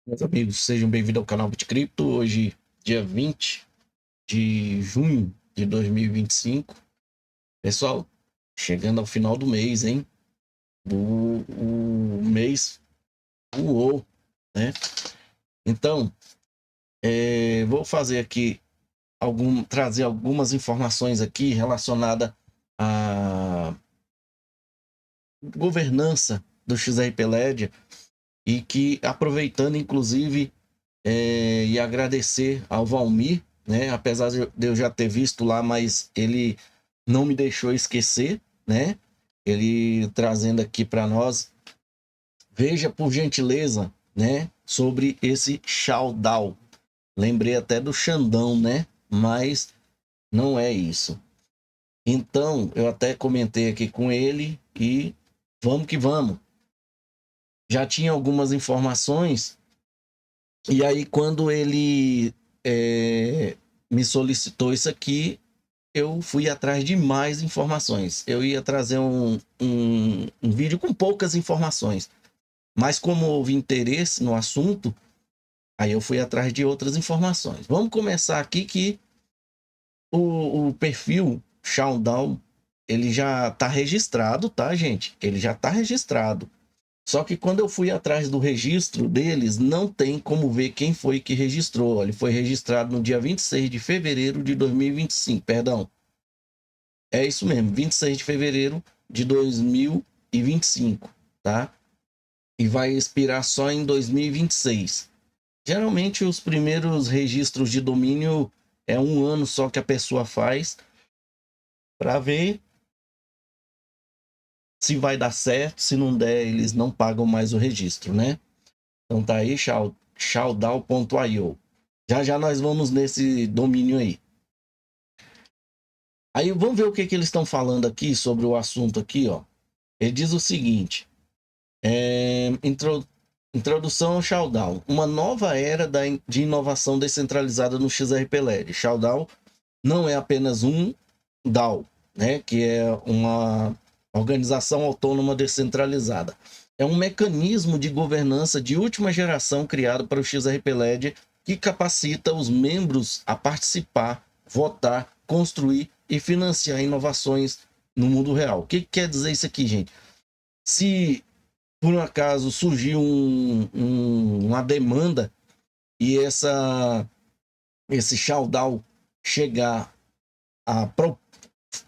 Meus amigos, sejam bem-vindos ao canal BitCrypto. Hoje, dia 20 de junho de 2025. Pessoal, chegando ao final do mês, hein? O mês voou, né? Então, vou fazer aqui trazer algumas informações aqui relacionadas à governança do XRP Ledger e que, aproveitando, inclusive, e agradecer ao Valmir, né? Apesar de eu já ter visto lá, mas ele não me deixou esquecer, né? Ele trazendo aqui para nós. Veja, por gentileza, né? Sobre esse Xaldao. Lembrei até do Xandão, né? Mas não é isso. Então, eu até comentei aqui com ele e vamos que vamos. Já tinha algumas informações. E aí, quando ele me solicitou isso aqui, eu fui atrás de mais informações. Eu ia trazer um vídeo com poucas informações, mas como houve interesse no assunto, aí eu fui atrás de outras informações. Vamos começar aqui que o perfil Showdown, ele já está registrado, tá, gente? Ele já está registrado. Só que quando eu fui atrás do registro deles, não tem como ver quem foi que registrou. Ele foi registrado no dia 26 de fevereiro de 2025, perdão. É isso mesmo, 26 de fevereiro de 2025, tá? E vai expirar só em 2026. Geralmente os primeiros registros de domínio é um ano só que a pessoa faz para ver se vai dar certo. Se não der, eles não pagam mais o registro, né? Então tá aí, Showdown.io. Já já nós vamos nesse domínio aí. Aí vamos ver o que eles estão falando aqui sobre o assunto aqui, ó. Ele diz o seguinte: introdução ao Showdown, uma nova era de inovação descentralizada no XRP Ledger. Showdown não é apenas um DAO, né, que é uma organização autônoma descentralizada. É um mecanismo de governança de última geração criado para o XRP Ledger que capacita os membros a participar, votar, construir e financiar inovações no mundo real. O que quer dizer isso aqui, gente? Se por um acaso surgiu uma demanda e esse Showdown chegar a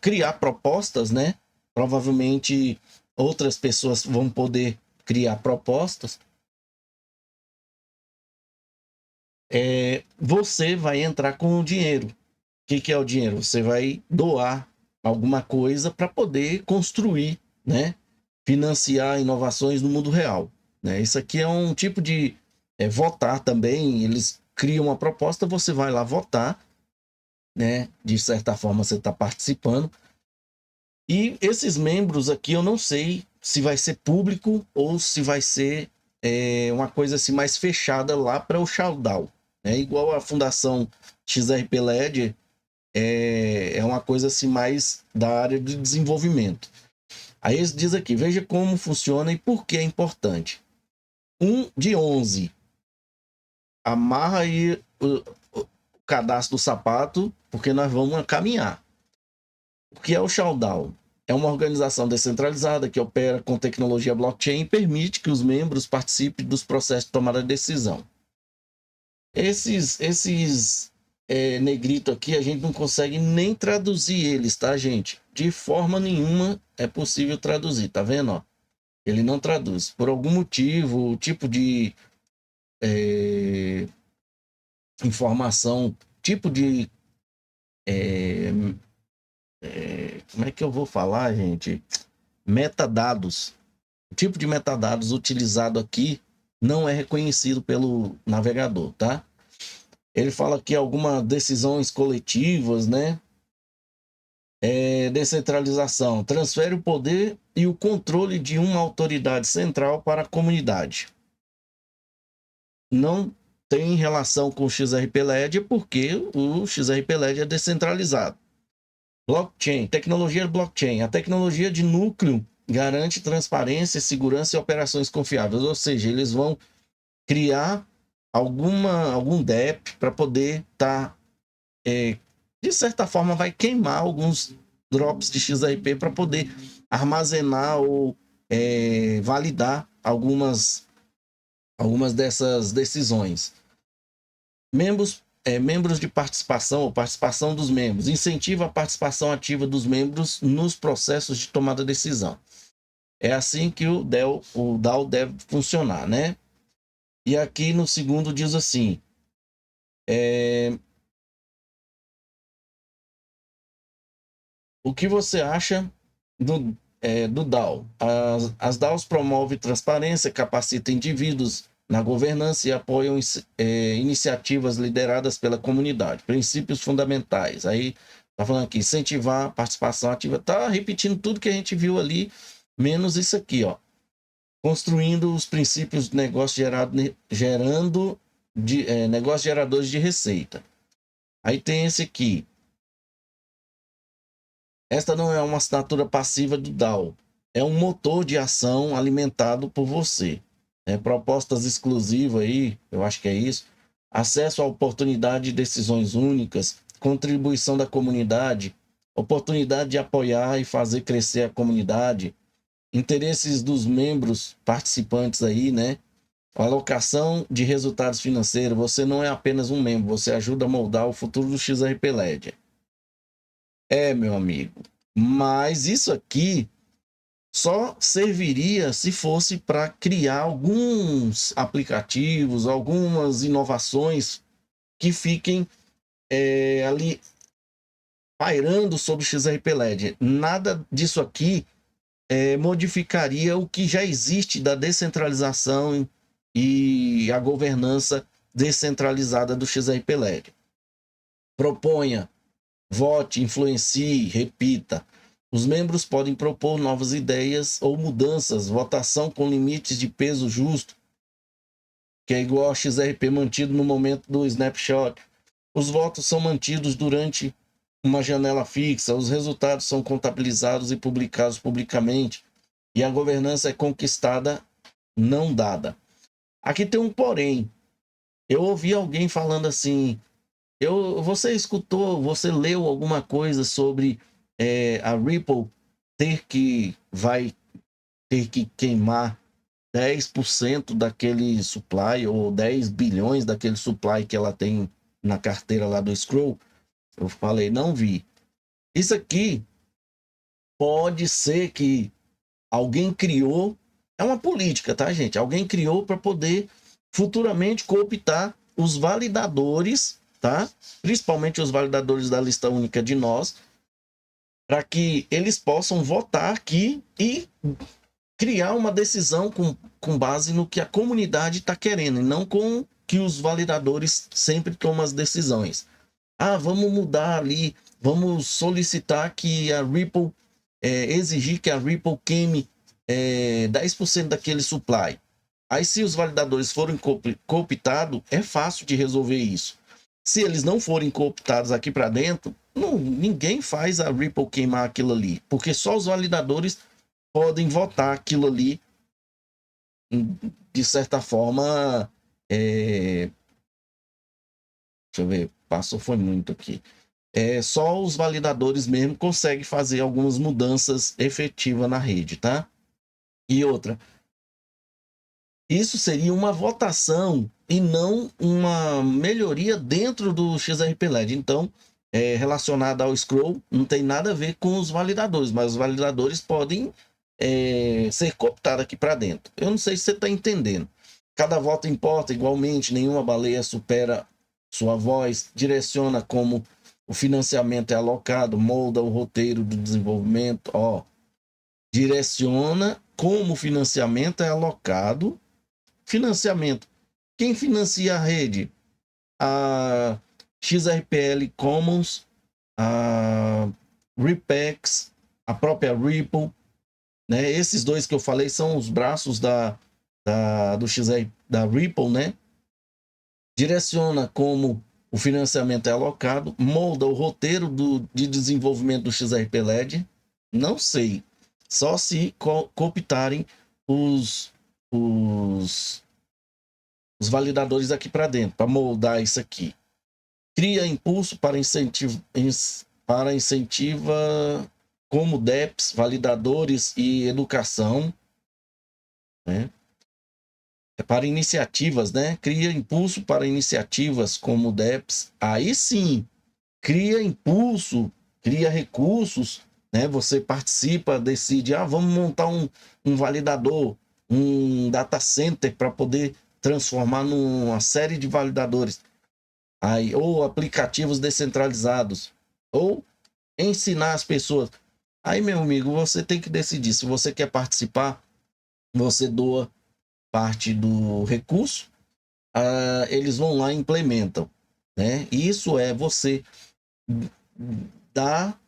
criar propostas, né? Provavelmente outras pessoas vão poder criar propostas. Você vai entrar com o dinheiro. O que é o dinheiro? Você vai doar alguma coisa para poder construir, né? Financiar inovações no mundo real, né? Isso aqui é um tipo de votar também. Eles criam uma proposta, você vai lá votar, né? De certa forma você está participando. E esses membros aqui eu não sei se vai ser público ou se vai ser uma coisa assim mais fechada lá para o Showdown, né? Igual a Fundação XRP Ledger, é uma coisa assim mais da área de desenvolvimento. Aí eles diz aqui, veja como funciona e por que é importante. 1 de 11. Amarra aí o cadastro do sapato, porque nós vamos caminhar. O que é o Showdown? É uma organização descentralizada que opera com tecnologia blockchain e permite que os membros participem dos processos de tomada de decisão. Esses negrito aqui, a gente não consegue nem traduzir eles, tá, gente? De forma nenhuma é possível traduzir, tá vendo? Ó? Ele não traduz. Por algum motivo, o tipo de informação, tipo de... como é que eu vou falar, gente? Metadados. O tipo de metadados utilizado aqui não é reconhecido pelo navegador, tá? Ele fala que algumas decisões coletivas, né? Descentralização, transfere o poder e o controle de uma autoridade central para a comunidade. Não tem relação com o XRP Ledger porque o XRP Ledger é descentralizado. Blockchain, tecnologia blockchain. A tecnologia de núcleo garante transparência, segurança e operações confiáveis. Ou seja, eles vão criar algum DEP para poder estar, de certa forma, vai queimar alguns drops de XRP para poder armazenar ou validar algumas dessas decisões. Membros de participação ou participação dos membros. Incentiva a participação ativa dos membros nos processos de tomada de decisão. É assim que o DAO deve funcionar, né? E aqui no segundo diz assim, o que você acha do DAO? As DAOs promovem transparência, capacitam indivíduos na governança e apoiam iniciativas lideradas pela comunidade. Princípios fundamentais. Aí tá falando aqui, incentivar a participação ativa. Tá repetindo tudo que a gente viu ali, menos isso aqui, ó. Construindo os princípios de negócio negócios geradores de receita. Aí tem esse aqui. Esta não é uma assinatura passiva do DAO. É um motor de ação alimentado por você. Propostas exclusivas aí, eu acho que é isso. Acesso à oportunidade de decisões únicas, contribuição da comunidade, oportunidade de apoiar e fazer crescer a comunidade, interesses dos membros participantes aí, né? Alocação de resultados financeiros. Você não é apenas um membro, você ajuda a moldar o futuro do XRP Ledger. Meu amigo. Mas isso aqui só serviria se fosse para criar alguns aplicativos, algumas inovações que fiquem ali pairando sobre o XRP Ledger. Nada disso aqui modificaria o que já existe da descentralização e a governança descentralizada do XRP Ledger. Proponha, vote, influencie, repita. Os membros podem propor novas ideias ou mudanças, votação com limites de peso justo, que é igual ao XRP mantido no momento do snapshot. Os votos são mantidos durante uma janela fixa, os resultados são contabilizados e publicados publicamente, e a governança é conquistada, não dada. Aqui tem um porém. Eu ouvi alguém falando assim, você leu alguma coisa sobre a Ripple vai ter que queimar 10% daquele supply, ou 10 bilhões daquele supply que ela tem na carteira lá do Scroll? Eu falei, não vi. Isso aqui pode ser que alguém criou, é uma política, tá, gente? Alguém criou para poder futuramente cooptar os validadores, tá? Principalmente os validadores da lista única de nós, para que eles possam votar aqui e criar uma decisão com base no que a comunidade está querendo, e não com que os validadores sempre tomam as decisões. Vamos mudar ali, vamos solicitar que a Ripple, exigir que a Ripple queime 10% daquele supply. Aí, se os validadores forem cooptados, é fácil de resolver isso. Se eles não forem cooptados aqui para dentro, ninguém faz a Ripple queimar aquilo ali, porque só os validadores podem votar aquilo ali, de certa forma. Deixa eu ver, foi muito aqui. Só os validadores mesmo conseguem fazer algumas mudanças efetivas na rede, tá? E outra, isso seria uma votação e não uma melhoria dentro do XRP Ledger. Então, relacionada ao Scroll, não tem nada a ver com os validadores, mas os validadores podem ser cooptados aqui para dentro. Eu não sei se você está entendendo. Cada voto importa igualmente, nenhuma baleia supera sua voz, direciona como o financiamento é alocado, molda o roteiro do desenvolvimento, direciona como o financiamento é alocado. Financiamento. Quem financia a rede? A XRPL Commons, a Repex, a própria Ripple, né? Esses dois que eu falei são os braços do XR, da Ripple, né? Direciona como o financiamento é alocado, molda o roteiro de desenvolvimento do XRP Ledger. Não sei. Só se cooptarem os os validadores aqui para dentro, para moldar isso aqui. Cria impulso para incentiva como DEPs, validadores e educação, né? Para iniciativas, né? Cria impulso para iniciativas como DEPs. Aí sim, cria impulso, cria recursos, né? Você participa, decide, vamos montar um validador, um data center para poder transformar numa série de validadores. Aí, ou aplicativos descentralizados, ou ensinar as pessoas. Aí, meu amigo, você tem que decidir. Se você quer participar, você doa parte do recurso, eles vão lá e implementam, né? Isso é você dar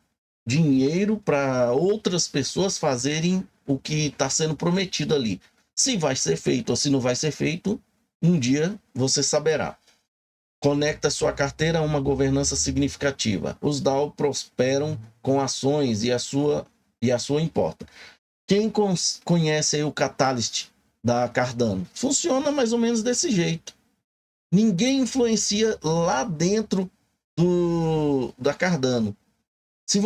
dinheiro para outras pessoas fazerem o que está sendo prometido ali. Se vai ser feito ou se não vai ser feito, um dia você saberá. Conecta sua carteira a uma governança significativa. Os DAO prosperam com ações e a sua importa. Quem conhece aí o Catalyst da Cardano? Funciona mais ou menos desse jeito. Ninguém influencia lá dentro da Cardano. Se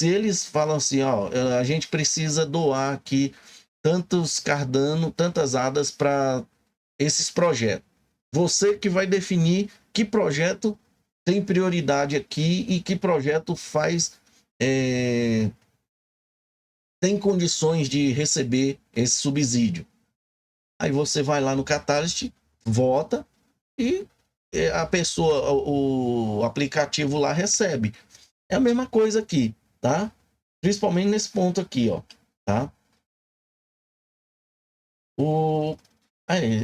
eles falam assim, a gente precisa doar aqui tantos Cardano, tantas ADAs para esses projetos. Você que vai definir que projeto tem prioridade aqui e que projeto tem condições de receber esse subsídio. Aí você vai lá no Catalyst, vota e a pessoa, o aplicativo lá recebe. É a mesma coisa aqui, tá? Principalmente nesse ponto aqui, tá?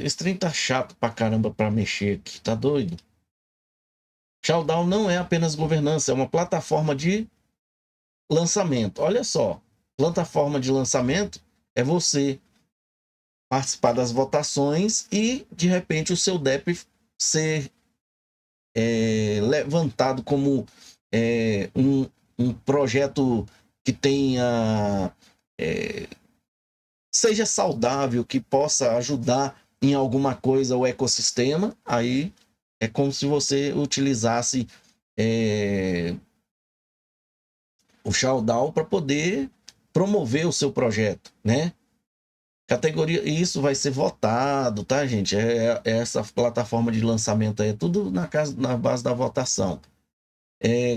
Esse trem tá chato pra caramba pra mexer aqui, tá doido? Showdown não é apenas governança, é uma plataforma de lançamento. Olha só, plataforma de lançamento é você participar das votações e, de repente, o seu DEP ser levantado como um projeto que tenha seja saudável, que possa ajudar em alguma coisa o ecossistema. Aí é como se você utilizasse o Showdown para poder promover o seu projeto, né? Categoria, isso vai ser votado, tá, gente? Essa plataforma de lançamento aí, é tudo na base da votação.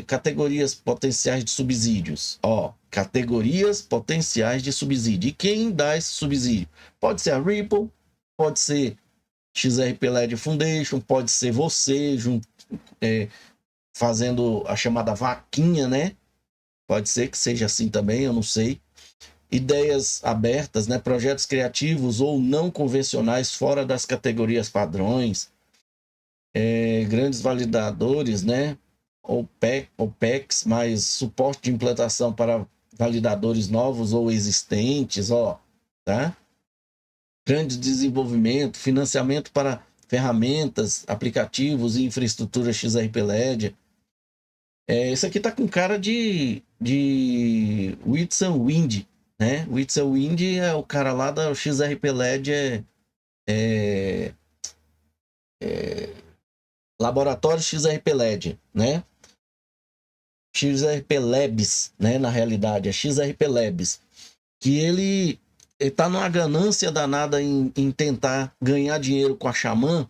Categorias potenciais de subsídios. Categorias potenciais de subsídio. E quem dá esse subsídio? Pode ser a Ripple, pode ser XRP Led Foundation, pode ser você fazendo a chamada vaquinha, né? Pode ser que seja assim também, eu não sei. Ideias abertas, né? Projetos criativos ou não convencionais fora das categorias padrões. Grandes validadores, né? OPEX, mais suporte de implantação para validadores novos ou existentes, tá? Grande desenvolvimento, financiamento para ferramentas, aplicativos e infraestrutura XRP LED. Esse aqui tá com cara de Whitson Wind, né? Whitson Wind é o cara lá da XRP LED, Laboratório XRP LED, né? XRP Labs, né? Na realidade, é XRP Labs. Que ele tá numa ganância danada em tentar ganhar dinheiro com a Xamã,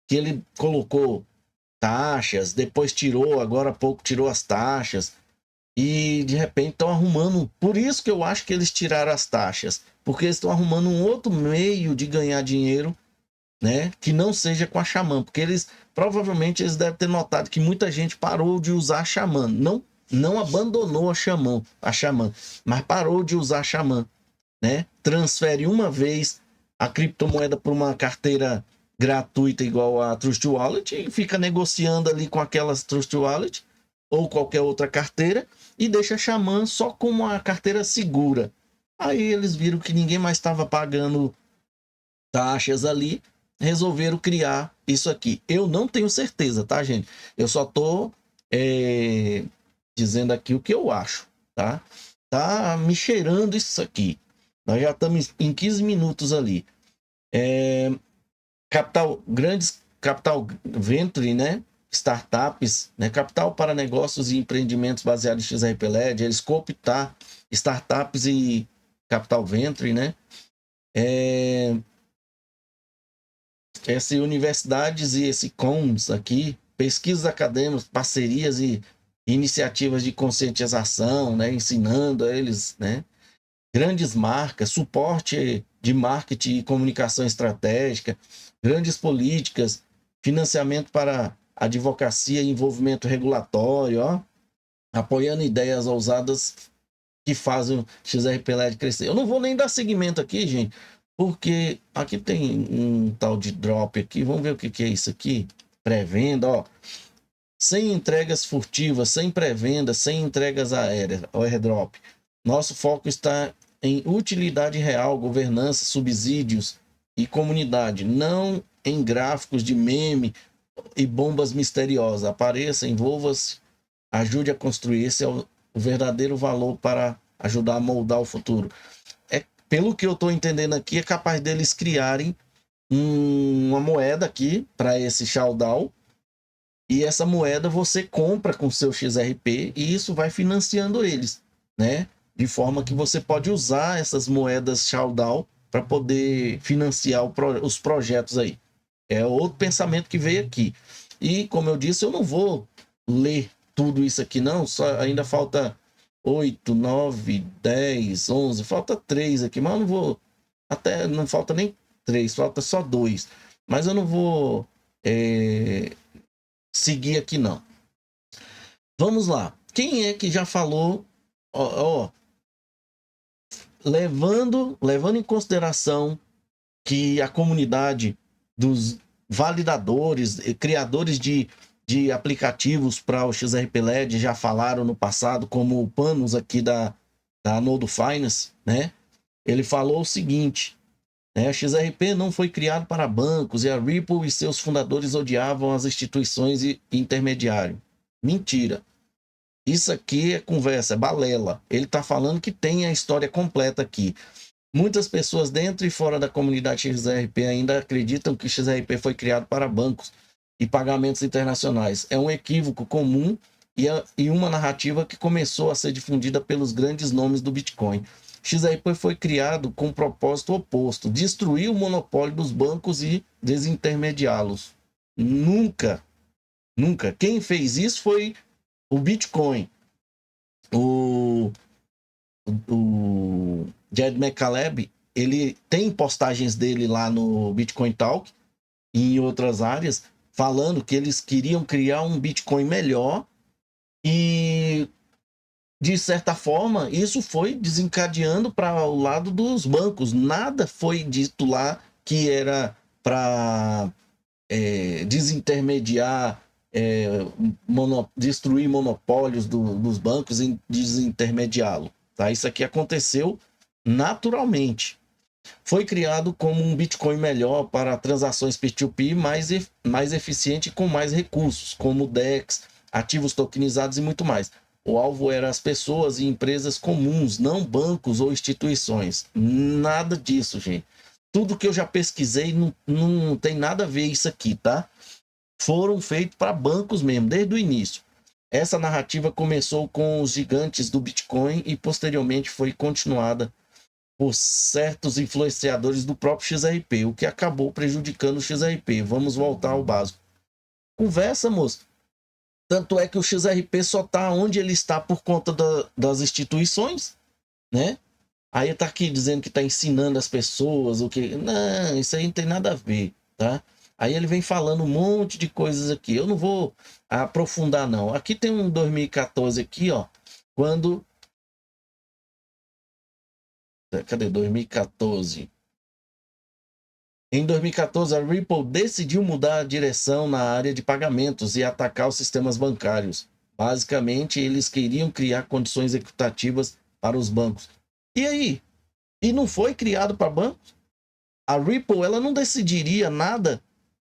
que ele colocou taxas, depois tirou, agora há pouco tirou as taxas, e de repente estão arrumando. Por isso que eu acho que eles tiraram as taxas, porque eles estão arrumando um outro meio de ganhar dinheiro, né? Que não seja com a Xamã, porque provavelmente eles devem ter notado que muita gente parou de usar a Xamã, não abandonou a Xamã, mas parou de usar a Xamã, né? Transfere uma vez a criptomoeda para uma carteira gratuita igual a Trust Wallet e fica negociando ali com aquelas Trust Wallet ou qualquer outra carteira e deixa a Xamã só como uma carteira segura. Aí eles viram que ninguém mais estava pagando taxas ali, resolveram criar isso aqui. Eu não tenho certeza, tá, gente? Eu só tô dizendo aqui o que eu acho, tá? Tá me cheirando isso aqui. Nós já estamos em 15 minutos ali. capital venture, né? Startups, né? Capital para negócios e empreendimentos baseados em XRP-LED, eles cooptar startups e capital venture, né? Essas universidades e esse COMS aqui, pesquisas acadêmicas, parcerias e iniciativas de conscientização, né? Ensinando a eles, né? Grandes marcas, suporte de marketing e comunicação estratégica, grandes políticas, financiamento para advocacia e envolvimento regulatório, ó, apoiando ideias ousadas que fazem o XRP-LED crescer. Eu não vou nem dar seguimento aqui, gente, porque aqui tem um tal de drop aqui, vamos ver o que é isso aqui, pré-venda, ó, sem entregas furtivas, sem pré-venda, sem entregas aéreas, o airdrop. Nosso foco está em utilidade real, governança, subsídios e comunidade, não em gráficos de meme e bombas misteriosas. Apareça, envolva-se, ajude a construir. Esse é o verdadeiro valor para ajudar a moldar o futuro. Pelo que eu estou entendendo aqui, é capaz deles criarem uma moeda aqui para esse Showdown, e essa moeda você compra com seu XRP e isso vai financiando eles, né? De forma que você pode usar essas moedas Showdown para poder financiar os projetos aí. É outro pensamento que veio aqui. E, como eu disse, eu não vou ler tudo isso aqui, não. Só ainda falta 8, 9, 10, 11. Falta 3 aqui, mas eu não vou. Até não falta nem 3, falta só 2. Mas eu não vou seguir aqui, não. Vamos lá. Quem é que já falou? Levando em consideração que a comunidade dos validadores, criadores de aplicativos para o XRP-LED já falaram no passado, como o Panos aqui da Nodo Finance, né? Ele falou o seguinte, né? A XRP não foi criado para bancos e a Ripple e seus fundadores odiavam as instituições e intermediários. Mentira. Isso aqui é conversa, é balela. Ele está falando que tem a história completa aqui. Muitas pessoas dentro e fora da comunidade XRP ainda acreditam que o XRP foi criado para bancos e pagamentos internacionais. É um equívoco comum e uma narrativa que começou a ser difundida pelos grandes nomes do Bitcoin. XRP foi criado com um propósito oposto: destruir o monopólio dos bancos e desintermediá-los. Nunca. Quem fez isso foi o Bitcoin. O Jed McCaleb, ele tem postagens dele lá no Bitcoin Talk e em outras áreas, falando que eles queriam criar um Bitcoin melhor e, de certa forma, isso foi desencadeando para o lado dos bancos. Nada foi dito lá que era para desintermediar, destruir monopólios dos bancos e desintermediá-lo. Tá? Isso aqui aconteceu naturalmente. Foi criado como um Bitcoin melhor para transações P2P, mais eficiente e com mais recursos, como DEX, ativos tokenizados e muito mais. O alvo era as pessoas e empresas comuns, não bancos ou instituições. Nada disso, gente. Tudo que eu já pesquisei não tem nada a ver isso aqui, tá? Foram feitos para bancos mesmo, desde o início. Essa narrativa começou com os gigantes do Bitcoin e posteriormente foi continuada por certos influenciadores do próprio XRP, o que acabou prejudicando o XRP. Vamos voltar ao básico. Conversa, moço. Tanto é que o XRP só está onde ele está por conta das instituições, né? Aí tá aqui dizendo que está ensinando as pessoas o que... Não, isso aí não tem nada a ver, tá? Aí ele vem falando um monte de coisas aqui. Eu não vou aprofundar, não. Aqui tem um 2014 aqui, ó. Quando... Cadê 2014? Em 2014, a Ripple decidiu mudar a direção na área de pagamentos e atacar os sistemas bancários. Basicamente, eles queriam criar condições equitativas para os bancos. E aí? E não foi criado para bancos? A Ripple, ela não decidiria nada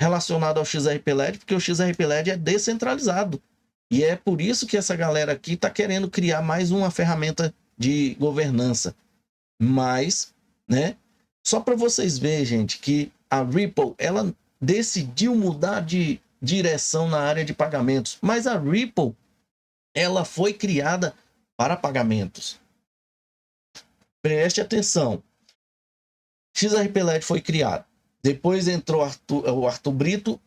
relacionado ao XRP-LED, porque o XRP-LED é descentralizado. E é por isso que essa galera aqui está querendo criar mais uma ferramenta de governança. Mas, né? Só para vocês verem, gente, que a Ripple, ela decidiu mudar de direção na área de pagamentos. Mas a Ripple, ela foi criada para pagamentos. Preste atenção. XRP-LED foi criado. Depois entrou o Arthur Brito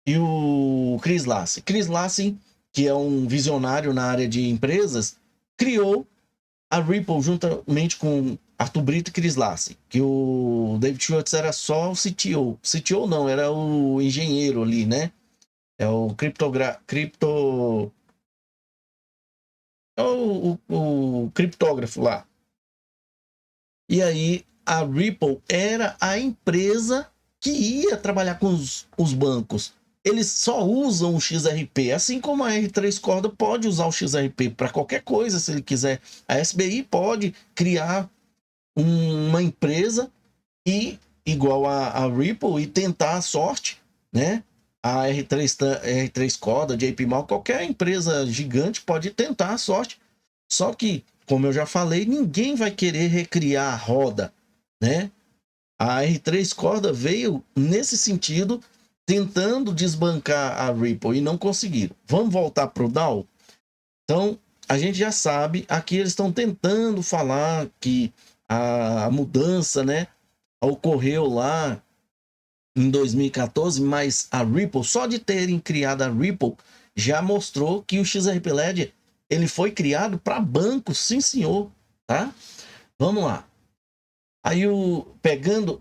e o Chris Lassen. Chris Lassen, que é um visionário na área de empresas, criou a Ripple juntamente com Arthur Brito e Chris Lassen, que o David Schwartz era só o CTO. CTO não, era o engenheiro ali, né? É o o criptógrafo lá. E aí a Ripple era a empresa que ia trabalhar com os bancos. Eles só usam o XRP, assim como a R3 Corda pode usar o XRP para qualquer coisa, se ele quiser. A SBI pode criar uma empresa e igual a Ripple e tentar a sorte, né? A R3 Corda, JP Morgan, qualquer empresa gigante pode tentar a sorte. Só que, como eu já falei, ninguém vai querer recriar a roda, né? A R3 Corda veio nesse sentido, tentando desbancar a Ripple e não conseguiram. Vamos voltar para o DAO? Então, a gente já sabe, aqui eles estão tentando falar que a mudança, né, ocorreu lá em 2014, mas a Ripple, só de terem criado a Ripple, já mostrou que o XRP-LED ele foi criado para bancos, sim senhor, tá? Vamos lá. Aí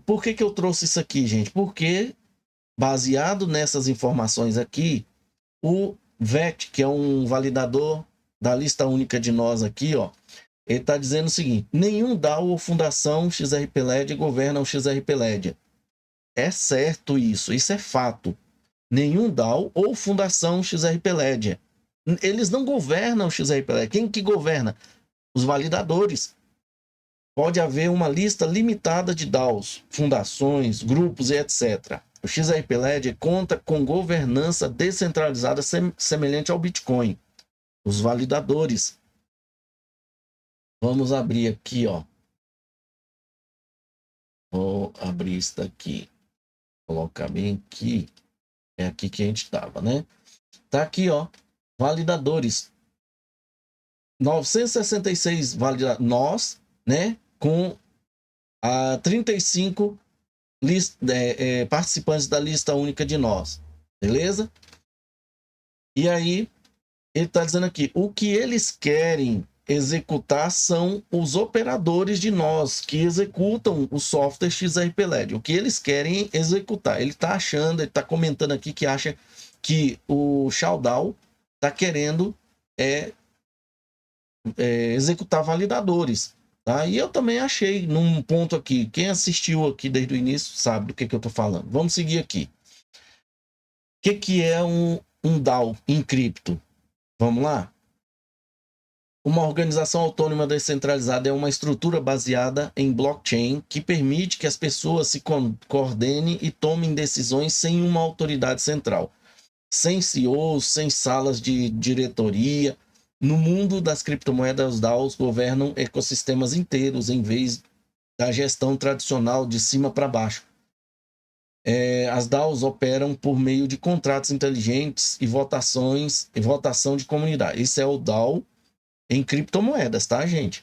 por que eu trouxe isso aqui, gente? Porque baseado nessas informações aqui, o VET, que é um validador da lista única de nós aqui, ó, ele está dizendo o seguinte: nenhum DAO ou fundação XRP-LED governa o XRP-LED. É certo isso é fato. Nenhum DAO ou fundação XRP-LED. Eles não governam o XRP-LED. Quem que governa? Os validadores. Pode haver uma lista limitada de DAOs, fundações, grupos e etc. O XRP-LED conta com governança descentralizada semelhante ao Bitcoin. Os validadores. Vamos abrir aqui, ó. Vou abrir isso daqui. Colocar bem aqui. É aqui que a gente estava, né? Tá aqui, ó. Validadores. 966 validadores. Nós, né? Com 35 participantes da lista única de nós. Beleza? E aí, ele está dizendo aqui, o que eles querem executar são os operadores de nós que executam o software XRP-LED. O que eles querem executar. Ele está achando, ele está comentando aqui que acha que o Shaldal está querendo executar validadores. Tá? E eu também achei num ponto aqui, quem assistiu aqui desde o início sabe do que eu estou falando. Vamos seguir aqui. O que é um DAO em cripto? Vamos lá? Uma organização autônoma descentralizada é uma estrutura baseada em blockchain que permite que as pessoas se coordenem e tomem decisões sem uma autoridade central, sem CEOs, sem salas de diretoria. No mundo das criptomoedas, os DAOs governam ecossistemas inteiros em vez da gestão tradicional de cima para baixo. As DAOs operam por meio de contratos inteligentes e votação de comunidade. Isso é o DAO em criptomoedas, tá, gente?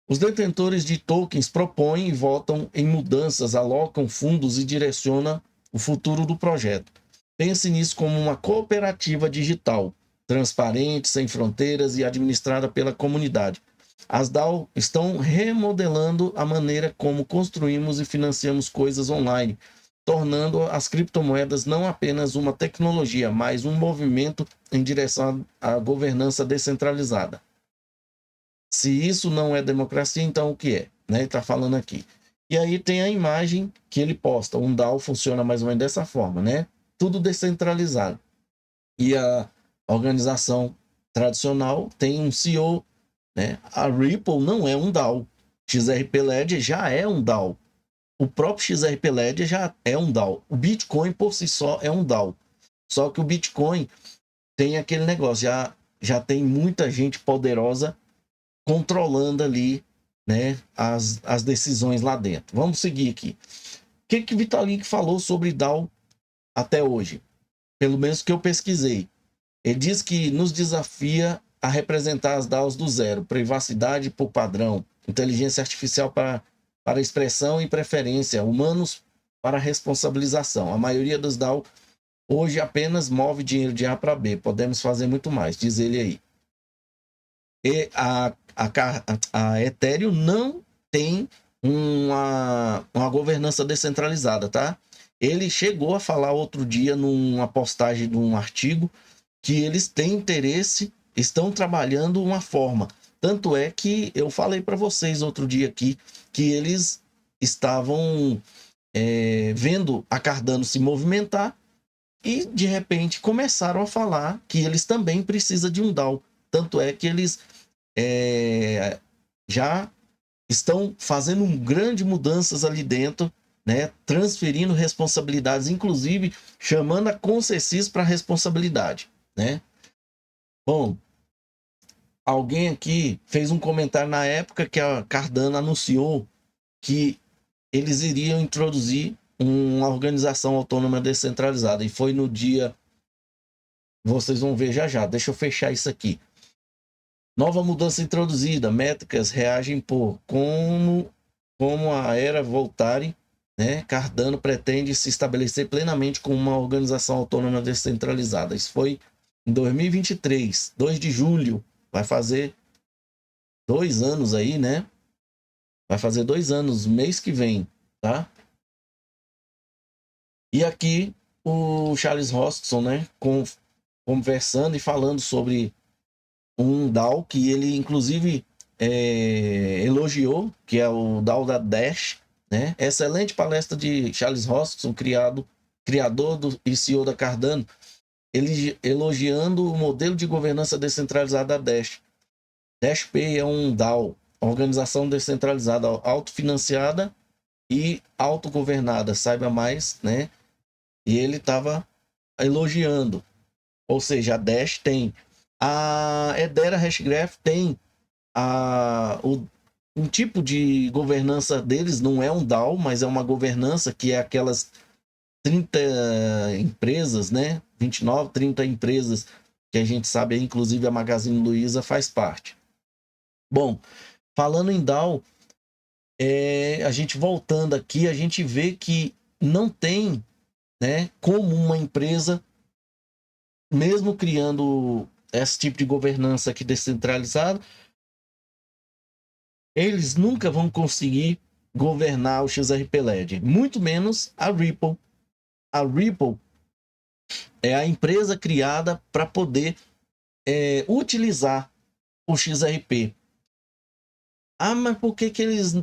Os detentores de tokens propõem e votam em mudanças, alocam fundos e direcionam o futuro do projeto. Pense nisso como uma cooperativa digital, transparente, sem fronteiras e administrada pela comunidade. As DAO estão remodelando a maneira como construímos e financiamos coisas online, tornando as criptomoedas não apenas uma tecnologia, mas um movimento em direção à governança descentralizada. Se isso não é democracia, então o que é? Né? Ele está falando aqui. E aí tem a imagem que ele posta. Um DAO funciona mais ou menos dessa forma, né? Tudo descentralizado. E a organização tradicional tem um CEO, né? A Ripple não é um DAO. XRP-LED já é um DAO. O próprio XRP-LED já é um DAO. O Bitcoin por si só é um DAO. Só que o Bitcoin tem aquele negócio, já tem muita gente poderosa controlando ali, né, as decisões lá dentro. Vamos seguir aqui. O que Vitalik falou sobre DAO até hoje, pelo menos que eu pesquisei. Ele diz que nos desafia a representar as DAOs do zero, privacidade por padrão, inteligência artificial para expressão e preferência, humanos para responsabilização. A maioria dos DAO hoje apenas move dinheiro de A para B. Podemos fazer muito mais, diz ele aí. E a Ethereum não tem uma governança descentralizada, tá? Ele chegou a falar outro dia numa postagem de um artigo que eles têm interesse, estão trabalhando uma forma. Tanto é que eu falei para vocês outro dia aqui que eles estavam vendo a Cardano se movimentar e de repente começaram a falar que eles também precisam de um DAO. Tanto é que eles já estão fazendo grandes mudanças ali dentro, né? Transferindo responsabilidades, inclusive chamando a Concessis para responsabilidade, né? Bom, alguém aqui fez um comentário na época que a Cardano anunciou que eles iriam introduzir uma organização autônoma descentralizada, e foi no dia, vocês vão ver já já, deixa eu fechar isso aqui. Nova mudança introduzida, métricas reagem por como a era voltarem, né? Cardano pretende se estabelecer plenamente como uma organização autônoma descentralizada. Isso foi em 2023, 2 de julho, vai fazer 2 anos aí, né? Vai fazer 2 anos, mês que vem, tá? E aqui o Charles Hoskinson, né? Conversando e falando sobre um DAO que ele, inclusive, elogiou, que é o DAO da Dash, né? Excelente palestra de Charles Hoskinson, criador e CEO da Cardano, ele elogiando o modelo de governança descentralizada da Dash. DashPay é um DAO, organização descentralizada, autofinanciada e autogovernada, saiba mais, né? E ele estava elogiando, ou seja, a Dash tem, a Hedera Hashgraph tem um tipo de governança deles, não é um DAO, mas é uma governança que é aquelas 30 empresas, né? 29, 30 empresas que a gente sabe, inclusive a Magazine Luiza faz parte. Bom, falando em DAO, a gente voltando aqui, a gente vê que não tem, né, como uma empresa, mesmo criando esse tipo de governança aqui descentralizada, eles nunca vão conseguir governar o XRP-LED, muito menos a Ripple. A Ripple é a empresa criada para poder utilizar o XRP. Ah, mas por que eles...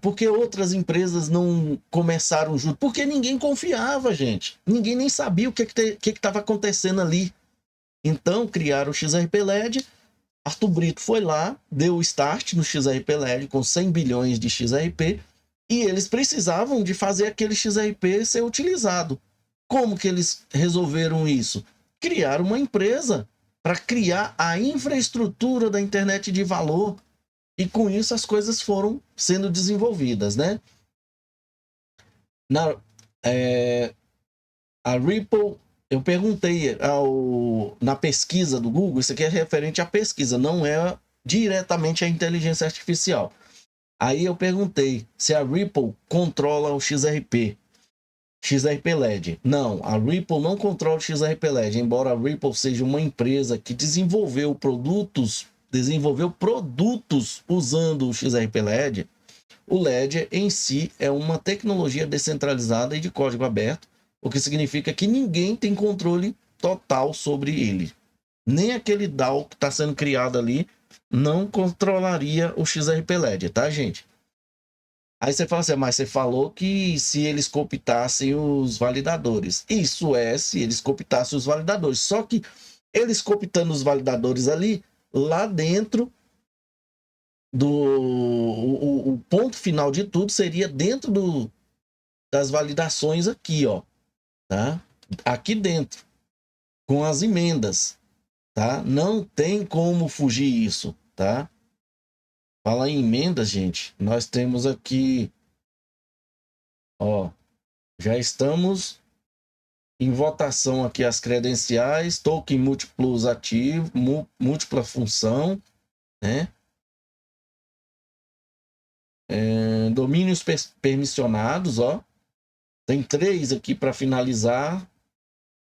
Por que outras empresas não começaram junto? Porque ninguém confiava, gente. Ninguém nem sabia o que estava acontecendo ali. Então, criaram o XRP-LED. Arthur Brito foi lá, deu o start no XRP-LED com 100 bilhões de XRP, e eles precisavam de fazer aquele XRP ser utilizado. Como que eles resolveram isso? Criaram uma empresa para criar a infraestrutura da internet de valor, e com isso as coisas foram sendo desenvolvidas, né? A Ripple, eu perguntei na pesquisa do Google, isso aqui é referente à pesquisa, não é diretamente a inteligência artificial. Aí eu perguntei se a Ripple controla o XRP LED. Não, a Ripple não controla o XRP LED, embora a Ripple seja uma empresa que desenvolveu produtos usando o XRP LED. O LED em si é uma tecnologia descentralizada e de código aberto, o que significa que ninguém tem controle total sobre ele. Nem aquele DAO que está sendo criado ali não controlaria o XRP LED, tá, gente? Aí você fala assim, mas você falou que se eles cooptassem os validadores. Isso é, se eles cooptassem os validadores. Só que eles cooptando os validadores ali, lá dentro o ponto final de tudo seria dentro das validações aqui, ó, tá? Aqui dentro, com as emendas, tá? Não tem como fugir isso, tá? Fala em emendas, gente, nós temos aqui, ó, já estamos em votação aqui as credenciais, token múltiplos ativo, múltipla função, né? Domínios permissionados, ó. Tem 3 aqui para finalizar,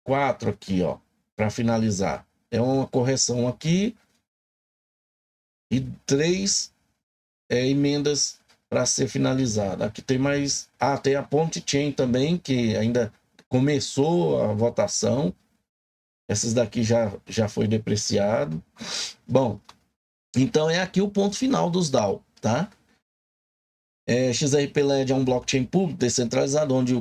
4 aqui, ó, para finalizar. É uma correção aqui e 3 emendas para ser finalizada. Aqui tem mais. Tem a Ponte Chain também, que ainda começou a votação. Essas daqui já foi depreciado. Bom, então é aqui o ponto final dos DAO, tá? XRP-LED é um blockchain público descentralizado, onde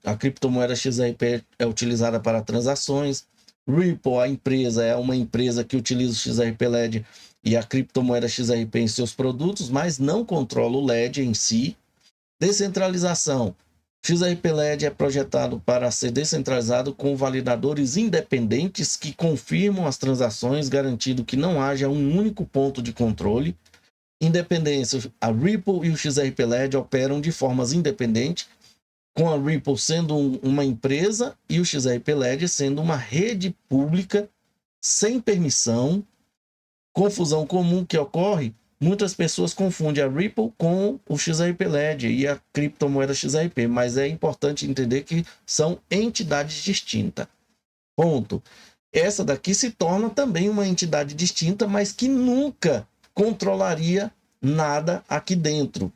a criptomoeda XRP é utilizada para transações. Ripple, a empresa, é uma empresa que utiliza o XRP-LED e a criptomoeda XRP em seus produtos, mas não controla o LED em si. Descentralização. XRP-LED é projetado para ser descentralizado com validadores independentes que confirmam as transações, garantindo que não haja um único ponto de controle. Independência. A Ripple e o XRP-LED operam de formas independentes, com a Ripple sendo uma empresa e o XRP-LED sendo uma rede pública sem permissão. Confusão comum que ocorre: muitas pessoas confundem a Ripple com o XRP-LED e a criptomoeda XRP, mas é importante entender que são entidades distintas. Ponto. Essa daqui se torna também uma entidade distinta, mas que nunca controlaria nada aqui dentro,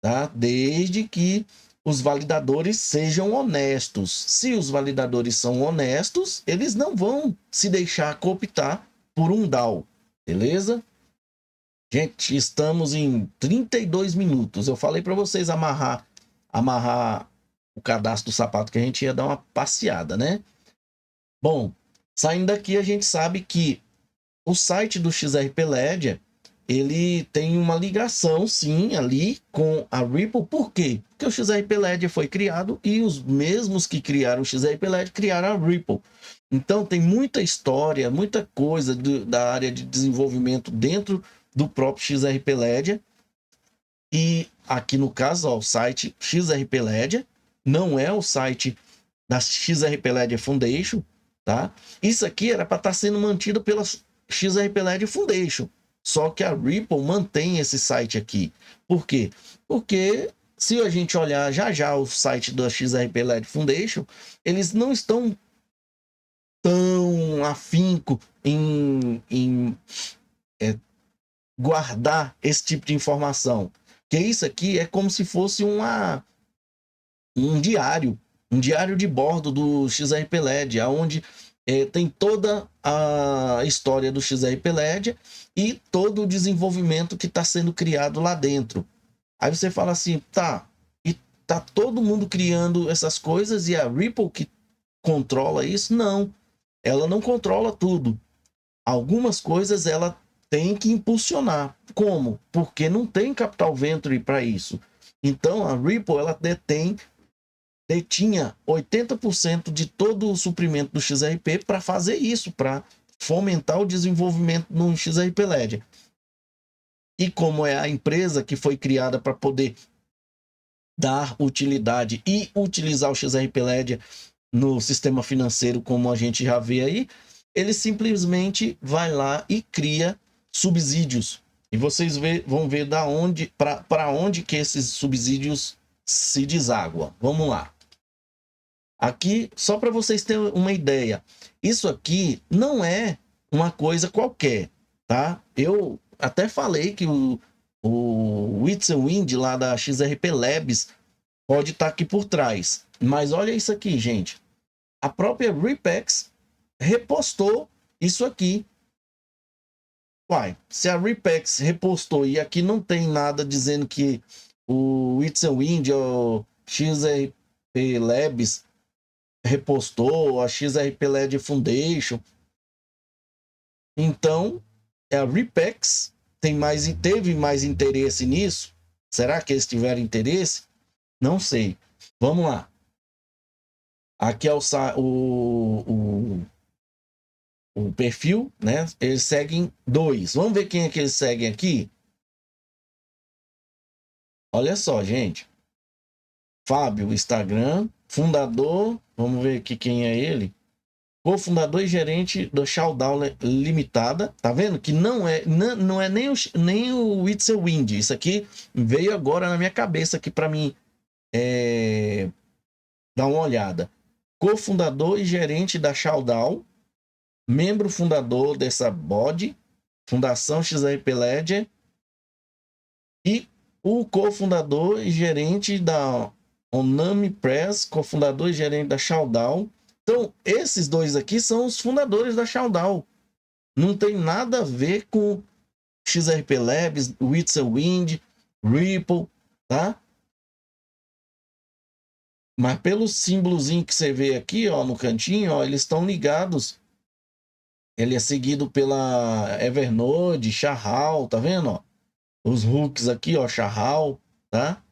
tá? Desde que os validadores sejam honestos. Se os validadores são honestos, eles não vão se deixar cooptar por um DAO, beleza? Gente, estamos em 32 minutos. Eu falei para vocês amarrar o cadastro do sapato, que a gente ia dar uma passeada, né? Bom, saindo daqui, a gente sabe que o site do XRP-LED, ele tem uma ligação, sim, ali com a Ripple. Por quê? Porque o XRP-LED foi criado e os mesmos que criaram o XRP-LED criaram a Ripple. Então, tem muita história, muita coisa da área de desenvolvimento dentro do próprio XRP-LED. E aqui no caso, ó, o site XRP-LED não é o site da XRP-LED Foundation, tá? Isso aqui era para estar sendo mantido pela XRP-LED Foundation. Só que a Ripple mantém esse site aqui. Por quê? Porque se a gente olhar já o site da XRP-LED Foundation, eles não estão tão afinco em guardar esse tipo de informação. Que isso aqui é como se fosse um diário de bordo do XRP-LED, onde tem toda a história do XRP-LED e todo o desenvolvimento que está sendo criado lá dentro. Aí você fala assim, tá, e tá todo mundo criando essas coisas e a Ripple que controla isso? Não, ela não controla tudo. Algumas coisas ela tem que impulsionar. Como? Porque não tem capital venture para isso. Então a Ripple ela detinha 80% de todo o suprimento do XRP para fazer isso, para fomentar o desenvolvimento no XRP-LED. E como é a empresa que foi criada para poder dar utilidade e utilizar o XRP-LED no sistema financeiro, como a gente já vê aí, ele simplesmente vai lá e cria subsídios. E vocês vão ver para onde que esses subsídios se deságua. Vamos lá. Aqui, só para vocês terem uma ideia, isso aqui não é uma coisa qualquer, tá? Eu até falei que o Wind lá da XRP Labs pode estar aqui por trás. Mas olha isso aqui, gente. A própria Ripex repostou isso aqui. Uai, se a Ripex repostou e aqui não tem nada dizendo que o Wind ou XRP Labs repostou, a XRP-LED Foundation. Então, a Ripex teve mais interesse nisso? Será que eles tiveram interesse? Não sei. Vamos lá. Aqui é o perfil, né? Eles seguem 2. Vamos ver quem é que eles seguem aqui? Olha só, gente. Fábio, Instagram. fundador, vamos ver aqui quem é ele. Cofundador e gerente do Showdown Limitada. Tá vendo? Que não é nem o It's a Wind. Isso aqui veio agora na minha cabeça aqui para mim dar uma olhada. Cofundador e gerente da Showdown. Membro fundador dessa body. Fundação XRP Ledger. E o cofundador e gerente da Onami Press. Cofundador e gerente da Showdown. Então, esses dois aqui são os fundadores da Showdown. Não tem nada a ver com XRP Labs, It's a Wind, Ripple, tá? Mas pelo símbolozinho que você vê aqui, ó, no cantinho, ó, eles estão ligados. Ele é seguido pela Evernode, Charral, tá vendo, ó? Os hooks aqui, ó, Charral, tá?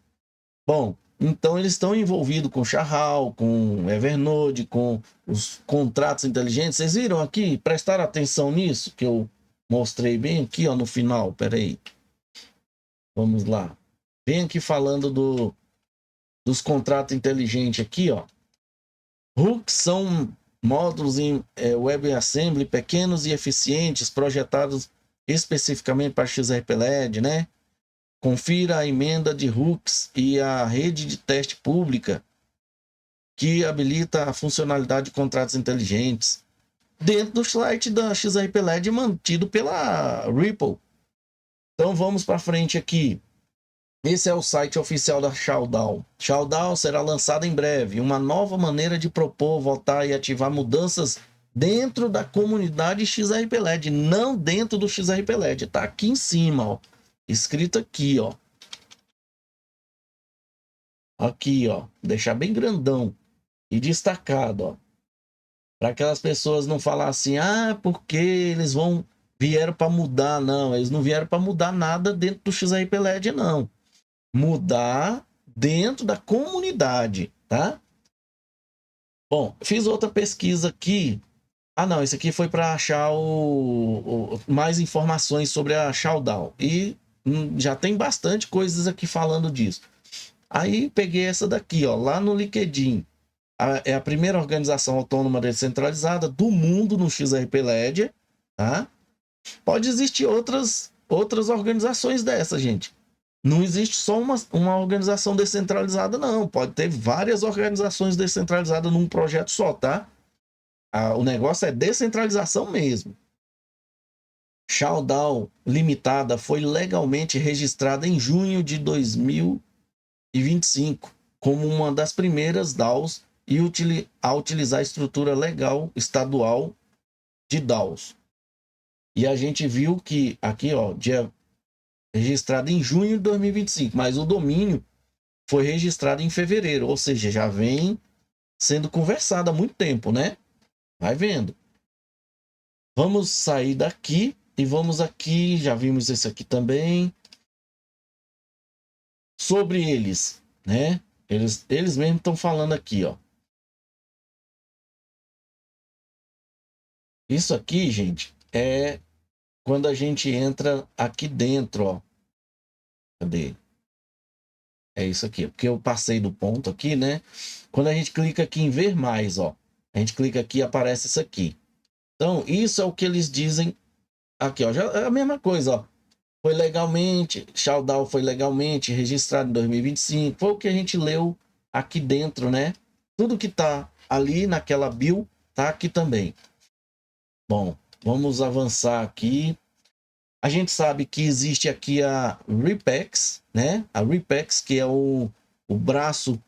Bom, então eles estão envolvidos com Charral, com Evernode, com os contratos inteligentes. Vocês viram aqui? Prestaram atenção nisso que eu mostrei bem aqui, ó, no final. Pera aí. Vamos lá. Bem aqui falando dos contratos inteligentes aqui, ó. Hooks são módulos em WebAssembly pequenos e eficientes, projetados especificamente para XRPLED, né? Confira a emenda de hooks e a rede de teste pública que habilita a funcionalidade de contratos inteligentes dentro do site da XRPLED mantido pela Ripple. Então vamos para frente aqui. Esse é o site oficial da Showdown. Showdown será lançada em breve. Uma nova maneira de propor, votar e ativar mudanças dentro da comunidade XRPLED, não dentro do XRPLED. Tá aqui em cima, ó. Escrito aqui, ó. Aqui, ó. Deixar bem grandão e destacado, ó. Para aquelas pessoas não falar assim, ah, porque eles vieram para mudar. Não, eles não vieram para mudar nada dentro do XRPLED, não. Mudar dentro da comunidade, tá? Bom, fiz outra pesquisa aqui. Ah, não, isso aqui foi para achar mais informações sobre a Showdown. E já tem bastante coisas aqui falando disso. Aí peguei essa daqui, ó, lá no LinkedIn. É a primeira organização autônoma descentralizada do mundo no XRP Ledger, tá? Pode existir outras organizações dessa, gente. Não existe só uma organização descentralizada, não. Pode ter várias organizações descentralizadas num projeto só, tá? O negócio é descentralização mesmo. Showdown Limitada foi legalmente registrada em junho de 2025 como uma das primeiras DAOs a utilizar a estrutura legal estadual de DAOs. E a gente viu que aqui, ó, registrado em junho de 2025, mas o domínio foi registrado em fevereiro, ou seja, já vem sendo conversado há muito tempo, né? Vai vendo. Vamos sair daqui e vamos aqui, já vimos esse aqui também. Sobre eles, né? Eles mesmos estão falando aqui, ó. Isso aqui, gente, é quando a gente entra aqui dentro, ó. Cadê? É isso aqui, porque eu passei do ponto aqui, né? Quando a gente clica aqui em ver mais, ó. A gente clica aqui e aparece isso aqui. Então, isso é o que eles dizem aqui, ó. Já é a mesma coisa, ó. Showdown foi legalmente registrado em 2025. Foi o que a gente leu aqui dentro, né? Tudo que tá ali naquela bio tá aqui também. Bom, vamos avançar aqui. A gente sabe que existe aqui a Repex, né? A Repex, que é o braço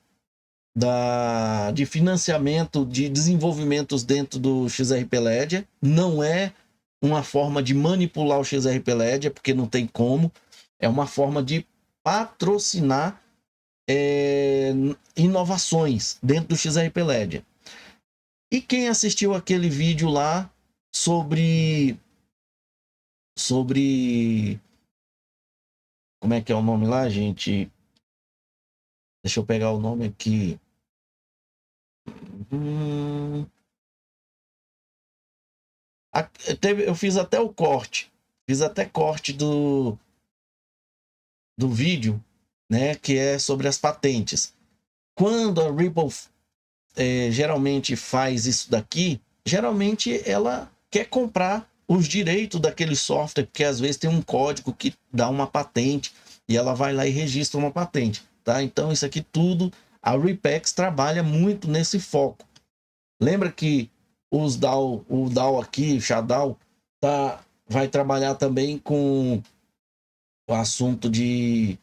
de financiamento de desenvolvimentos dentro do XRP Ledger. Não é uma forma de manipular o XRP Ledger, porque não tem como. É uma forma de patrocinar inovações dentro do XRP Ledger. E quem assistiu aquele vídeo lá sobre como é que é o nome lá, gente? Deixa eu pegar o nome aqui. Eu fiz até o corte. Fiz até corte do vídeo, né? Que é sobre as patentes. Quando a Ripple geralmente faz isso daqui, geralmente ela quer comprar os direitos daquele software, porque às vezes tem um código que dá uma patente e ela vai lá e registra uma patente, tá? Então isso aqui tudo, a Repex trabalha muito nesse foco. Lembra que o DAO aqui, o Shadow, vai trabalhar também com o assunto de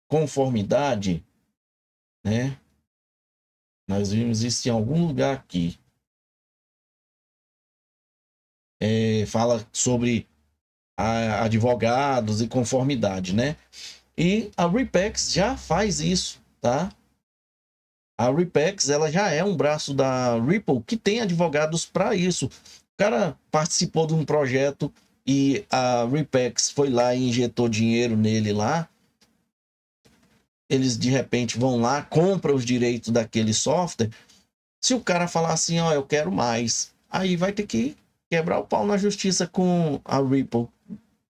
conformidade, né? Nós vimos isso em algum lugar aqui. Fala sobre advogados e conformidade, né? E a Repex já faz isso, tá? A Repex, ela já é um braço da Ripple que tem advogados para isso. O cara participou de um projeto e a Repex foi lá e injetou dinheiro nele lá. Eles de repente vão lá, compram os direitos daquele software. Se o cara falar assim, ó, eu quero mais, aí vai ter que quebrar o pau na justiça com a Ripple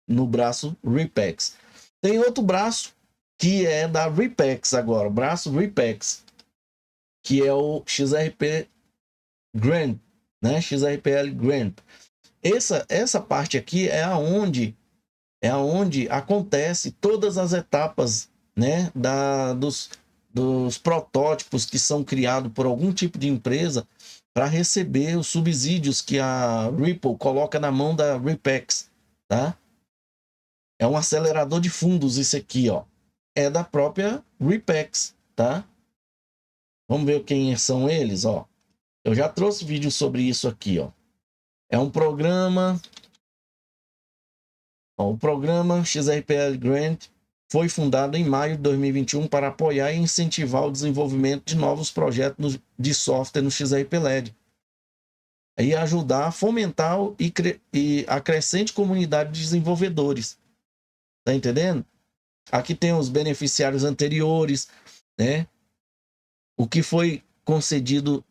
no braço Repex. Tem outro braço que é da Repex agora, o braço Repex, que é o XRP Grant, né? XRPL Grant. Essa parte aqui é aonde acontece todas as etapas, né, dos protótipos que são criados por algum tipo de empresa para receber os subsídios que a Ripple coloca na mão da Repex, tá? É um acelerador de fundos isso aqui, ó. É da própria Repex, tá? Vamos ver quem são eles, ó. Eu já trouxe vídeo sobre isso aqui, ó. É um programa. Ó, o programa XRPL Grant foi fundado em maio de 2021 para apoiar e incentivar o desenvolvimento de novos projetos de software no XRPLED e ajudar a fomentar e a crescente comunidade de desenvolvedores. Tá entendendo? Aqui tem os beneficiários anteriores, né? O que foi concedido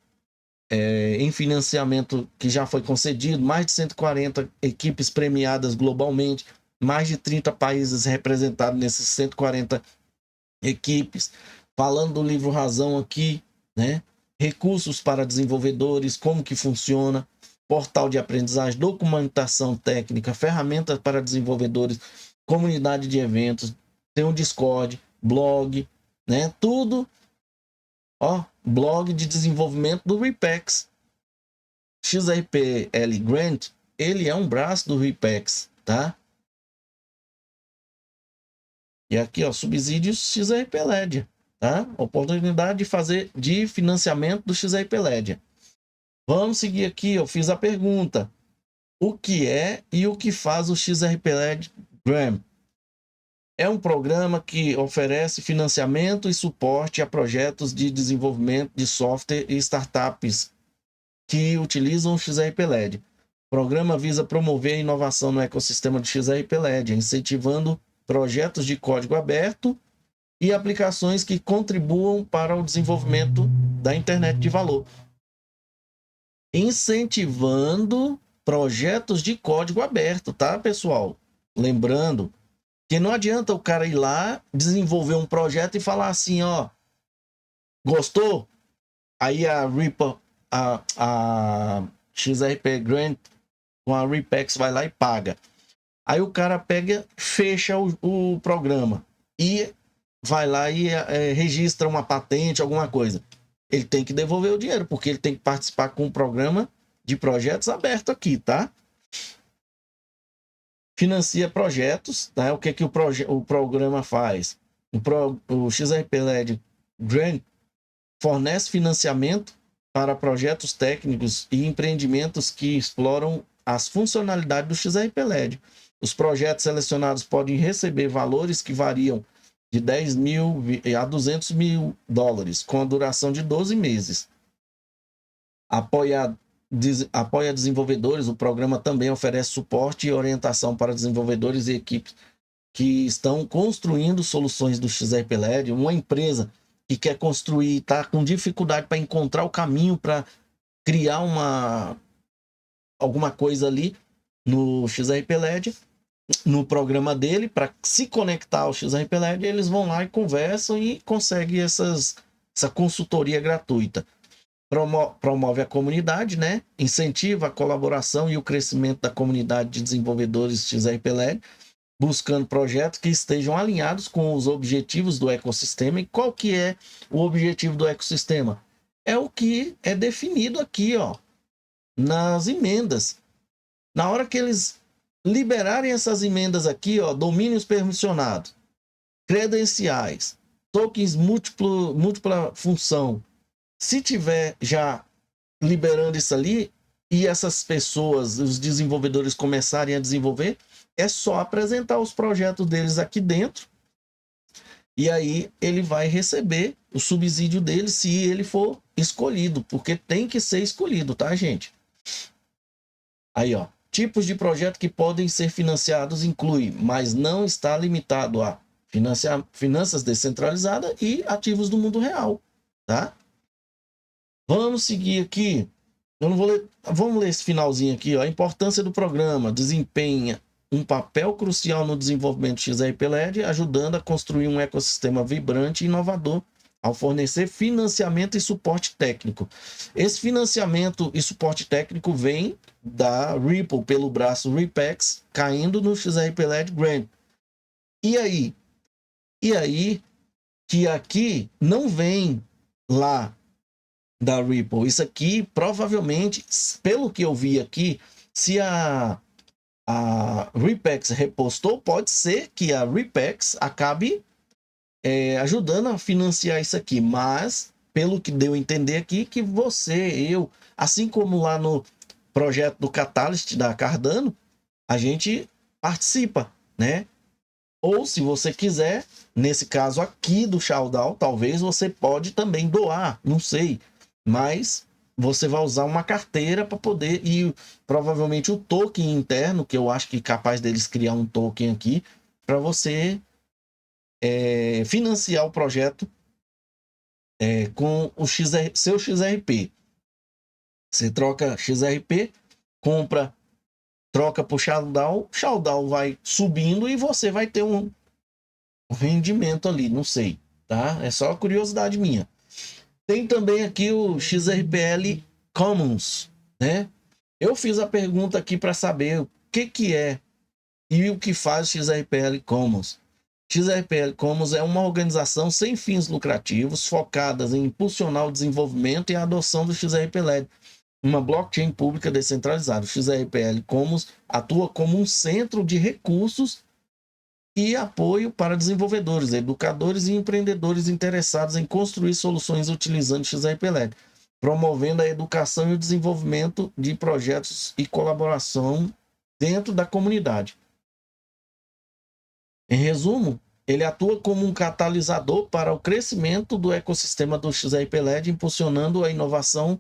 em financiamento que já foi concedido, mais de 140 equipes premiadas globalmente, mais de 30 países representados nesses 140 equipes. Falando do livro Razão aqui, né? Recursos para desenvolvedores, como que funciona, portal de aprendizagem, documentação técnica, ferramentas para desenvolvedores, comunidade de eventos, tem o Discord, blog, né? Tudo, ó, blog de desenvolvimento do Repex. XRPL Grant, ele é um braço do Repex, tá? E aqui, ó, subsídios XRP-LED, tá? Oportunidade de fazer de financiamento do XRP-LED. Vamos seguir aqui, eu fiz a pergunta. O que é e o que faz o XRP-LED Grant? É um programa que oferece financiamento e suporte a projetos de desenvolvimento de software e startups que utilizam o XRP-LED. O programa visa promover a inovação no ecossistema do XRP-LED, incentivando projetos de código aberto e aplicações que contribuam para o desenvolvimento da internet de valor. Incentivando projetos de código aberto, tá, pessoal? Lembrando que não adianta o cara ir lá, desenvolver um projeto e falar assim, ó, gostou? Aí a Ripple, a XRP Grant com a Repex vai lá e paga. Aí o cara pega, fecha o programa e vai lá e registra uma patente, alguma coisa. Ele tem que devolver o dinheiro, porque ele tem que participar com um programa de projetos aberto aqui, tá? Financia projetos, tá? O que o programa faz? O XRP-LED Grant fornece financiamento para projetos técnicos e empreendimentos que exploram as funcionalidades do XRP-LED. Os projetos selecionados podem receber valores que variam de 10 mil a 200 mil dólares, com a duração de 12 meses. Apoia desenvolvedores, o programa também oferece suporte e orientação para desenvolvedores e equipes que estão construindo soluções do XRP-LED. Uma empresa que quer construir, está com dificuldade para encontrar o caminho para criar alguma coisa ali no XRP-LED, no programa dele para se conectar ao XRP-LED, eles vão lá e conversam e conseguem essa consultoria gratuita. Promove a comunidade, né? Incentiva a colaboração e o crescimento da comunidade de desenvolvedores XRP-LED, buscando projetos que estejam alinhados com os objetivos do ecossistema. E qual que é o objetivo do ecossistema? É o que é definido aqui, ó, nas emendas. Na hora que eles liberarem essas emendas aqui, ó, domínios permissionados, credenciais, tokens múltipla função, se tiver já liberando isso ali e essas pessoas, os desenvolvedores começarem a desenvolver, é só apresentar os projetos deles aqui dentro e aí ele vai receber o subsídio dele se ele for escolhido, porque tem que ser escolhido, tá, gente? Aí, ó, tipos de projeto que podem ser financiados inclui, mas não está limitado a finanças descentralizadas e ativos do mundo real, tá? Vamos seguir aqui. Eu não vou ler. Vamos ler esse finalzinho aqui, ó. A importância do programa desempenha um papel crucial no desenvolvimento XRP-LED, ajudando a construir um ecossistema vibrante e inovador ao fornecer financiamento e suporte técnico. Esse financiamento e suporte técnico vem da Ripple pelo braço Ripex, caindo no XRP-LED Grant. E aí? E aí que aqui não vem lá da Ripple. Isso aqui, provavelmente, pelo que eu vi aqui, se a Ripex repostou, pode ser que a Ripex acabe ajudando a financiar isso aqui. Mas, pelo que deu a entender aqui, que eu, assim como lá no projeto do Catalyst da Cardano, a gente participa, né? Ou, se você quiser, nesse caso aqui do Showdown, talvez você pode também doar, não sei. Mas você vai usar uma carteira para poder, e provavelmente o token interno, que eu acho que é capaz deles criar um token aqui, para você financiar o projeto com o seu XRP. Você troca XRP, troca para o Showdown vai subindo e você vai ter um rendimento ali, não sei, tá? É só curiosidade minha. Tem também aqui o XRPL Commons, né? Eu fiz a pergunta aqui para saber o que é e o que faz o XRPL Commons. XRPL Commons é uma organização sem fins lucrativos focadas em impulsionar o desenvolvimento e a adoção do XRP-LED, uma blockchain pública descentralizada. O XRPL Commons atua como um centro de recursos e apoio para desenvolvedores, educadores e empreendedores interessados em construir soluções utilizando XRP-LED, promovendo a educação e o desenvolvimento de projetos e colaboração dentro da comunidade. Em resumo, ele atua como um catalisador para o crescimento do ecossistema do XRP-LED, impulsionando a inovação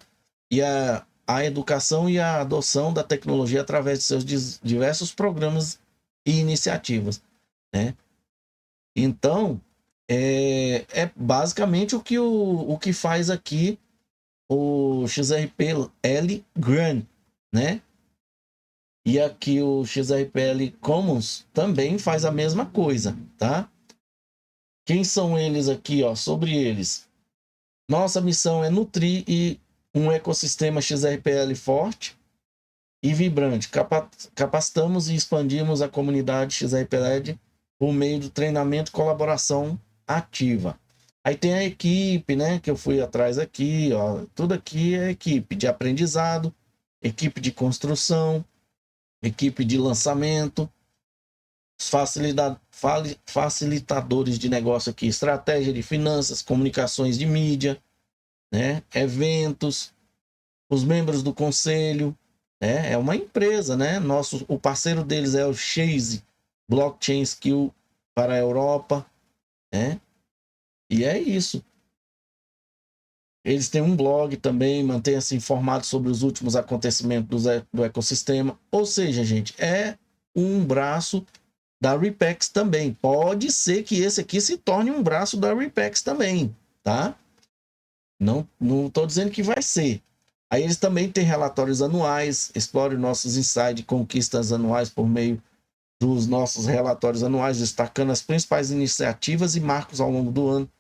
e a educação e a adoção da tecnologia através de seus diversos programas e iniciativas, né? Então, é basicamente o que faz aqui o XRPL Grant, né? E aqui o XRPL Commons também faz a mesma coisa, tá? Quem são eles aqui, ó? Sobre eles. Nossa missão é nutrir um ecossistema XRPL forte e vibrante. Capacitamos e expandimos a comunidade XRPL por meio do treinamento e colaboração ativa. Aí tem a equipe, né? Que eu fui atrás aqui, ó. Tudo aqui é equipe de aprendizado, equipe de construção, equipe de lançamento, facilitadores de negócio aqui, estratégia de finanças, comunicações de mídia, né? Eventos, os membros do conselho, né? É uma empresa, né? O parceiro deles é o Chase Blockchain Skill para a Europa, né? E é isso. Eles têm um blog também, mantenha-se informado sobre os últimos acontecimentos do ecossistema. Ou seja, gente, é um braço da Ripex também. Pode ser que esse aqui se torne um braço da Ripex também, tá? Não estou dizendo que vai ser. Aí eles também têm relatórios anuais, explore nossos insights, conquistas anuais por meio dos nossos relatórios anuais, destacando as principais iniciativas e marcos ao longo do ano.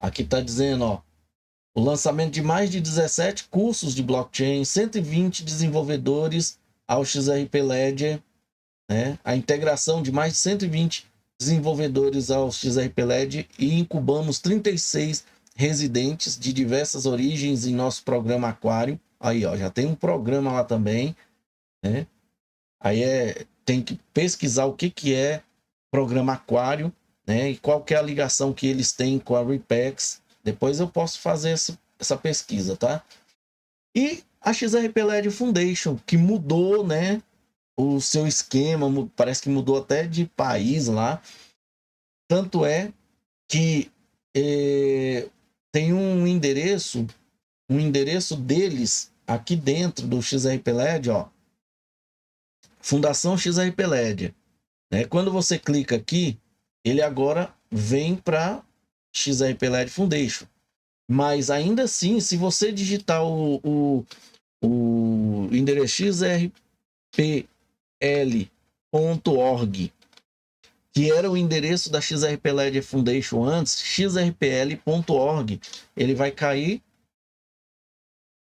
Aqui está dizendo, ó, o lançamento de mais de 17 cursos de blockchain, 120 desenvolvedores ao XRP Ledger, né? A integração de mais de 120 desenvolvedores ao XRP Ledger e incubamos 36 residentes de diversas origens em nosso programa Aquário. Aí, ó, já tem um programa lá também, né? Aí tem que pesquisar o que é programa Aquário, né? E qual que é a ligação que eles têm com a Repex. Depois eu posso fazer essa pesquisa, tá? E a XRP Ledger Foundation, que mudou, né, o seu esquema, parece que mudou até de país lá. Tanto é que tem um endereço deles aqui dentro do XRP Ledger, ó, Fundação XRP Ledger, né? Quando você clica aqui, ele agora vem para XRP Ledger Foundation. Mas ainda assim, se você digitar o endereço xrpl.org, que era o endereço da XRP Ledger Foundation antes, xrpl.org, ele vai cair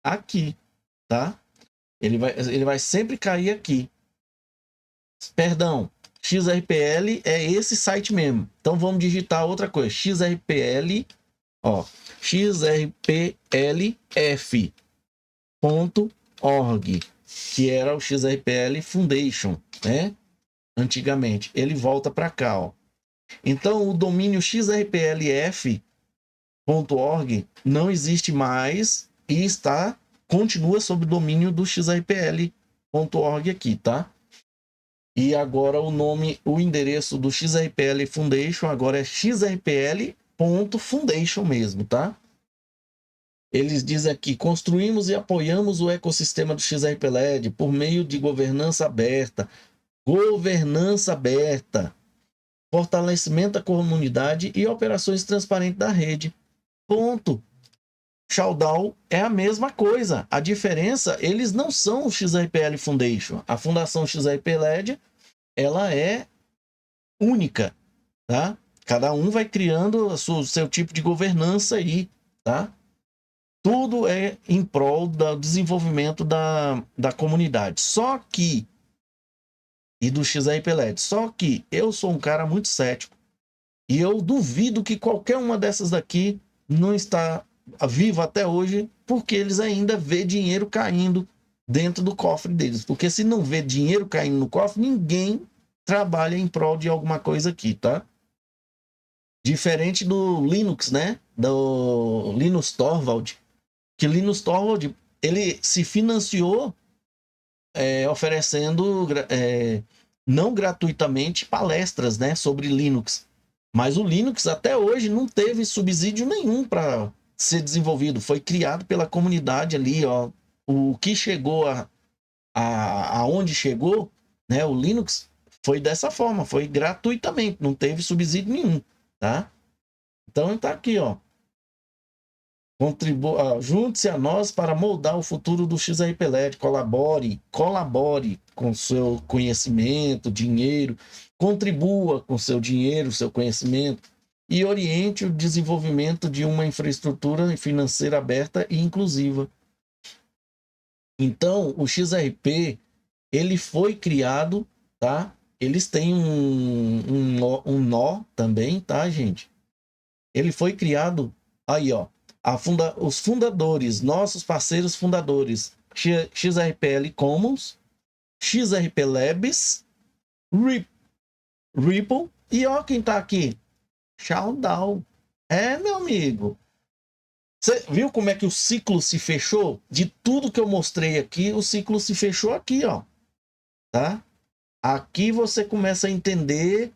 aqui, tá? Ele vai sempre cair aqui. Perdão, XRPL é esse site mesmo. Então vamos digitar outra coisa. XRPL, ó, xrplf.org, que era o XRPL Foundation, né? Antigamente. Ele volta para cá, ó. Então o domínio xrplf.org não existe mais e continua sob o domínio do xrpl.org aqui, tá? E agora o endereço do XRPL Foundation agora é xrpl.foundation mesmo, tá? Eles dizem aqui, construímos e apoiamos o ecossistema do XRP Ledger por meio de governança aberta, fortalecimento da comunidade e operações transparentes da rede. Ponto. Showdown é a mesma coisa. A diferença, eles não são o XRPL Foundation. A Fundação XRP Ledger, ela é única, tá? Cada um vai criando o seu tipo de governança aí, tá? Tudo é em prol do desenvolvimento da comunidade. E do XRP Ledger. Só que eu sou um cara muito cético. E eu duvido que qualquer uma dessas daqui não está viva até hoje, porque eles ainda vê dinheiro caindo dentro do cofre deles. Porque se não vê dinheiro caindo no cofre, ninguém trabalha em prol de alguma coisa aqui, tá? Diferente do Linux, né? Do Linus Torvald. Que Linus Torvald, ele se financiou oferecendo não gratuitamente palestras, né, sobre Linux. Mas o Linux até hoje não teve subsídio nenhum para ser desenvolvido. Foi criado pela comunidade ali, ó. O que chegou aonde chegou, né, o Linux foi dessa forma, foi gratuitamente, não teve subsídio nenhum, tá? Então tá aqui, ó. Junte-se a nós para moldar o futuro do XRP Ledger. Colabore com seu conhecimento, dinheiro, contribua com seu dinheiro, seu conhecimento e oriente o desenvolvimento de uma infraestrutura financeira aberta e inclusiva. Então, o XRP, ele foi criado, tá? Eles têm um nó também, tá, gente? Ele foi criado, aí, ó. Os fundadores, nossos parceiros fundadores, XRPL Commons, XRP Labs, Ripple, e ó quem tá aqui, Showdown. Meu amigo. Você viu como é que o ciclo se fechou? De tudo que eu mostrei aqui, o ciclo se fechou aqui, ó. Tá? Aqui você começa a entender